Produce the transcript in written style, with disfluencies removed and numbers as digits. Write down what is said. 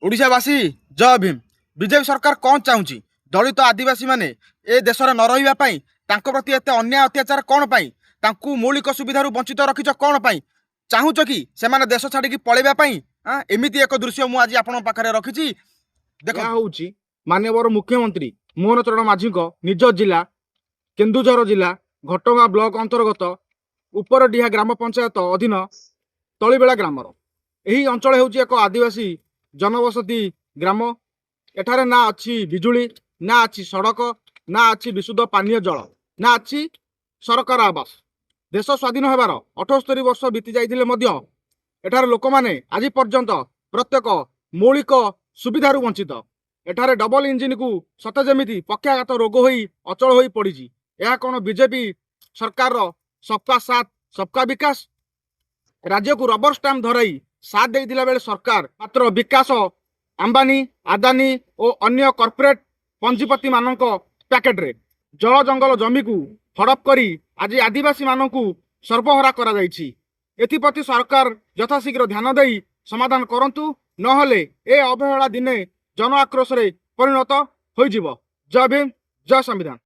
ओडिशावासी जय भीम। बीजेपी सरकार कौन चाहूँगी दलित आदिवासी माने ए देश में न रही प्रति एत अन्याय अत्याचार कौन पाई मौलिक सुविधा वंचित रखिच कौन पाई चाहूच कि से देश छाड़ी पलैवाई एमती एक दृश्य मुझे आपण पाखे रखी देखा हूँ माननीय मुख्यमंत्री मोहन चरण माझी निज जिला केन्दुझर जिला घटगाँ ब्लॉक अंतर्गत उपरडीहा ग्राम पंचायत अधीन तलीबेला ग्रामर यही अंचल हूँ एक आदिवासी जनबसती ग्राम। एठारे ना अच्छी बिजुली ना अच्छी सड़क ना अच्छी विशुद्ध पानीय जल ना अच्छी सरकार आवास। देश स्वाधीन होबार 78 वर्ष बीती जाइथिले मध्य एठारे लोक माने आज पर्यंत प्रत्येक मौलिक सुविधार वंचित। एठारे डबल इंजिन को सते जेमिति पक्षाघात रोग होई अचल होई पड़ी। यह कौन बीजेपी सरकार सबका साथ सबका विकास राज्य को रबर स्टाम्प धरई साथ देइथिला बेले सरकार मात्र विकास अंबानी आदानी और अन्य कॉर्पोरेट पंजीपति मानक पैकेट रे जल जंगल जमी को हड़प करी आज आदिवासी मानकू सर्वहरा करा जाइछि। एथिप्रति सरकार यथाशीघ्र ध्यान देई समाधान करंतु नहले ए अवहेला दिने जन आक्रोश रे परिणत होइजिवो। जय भीम जय संविधान।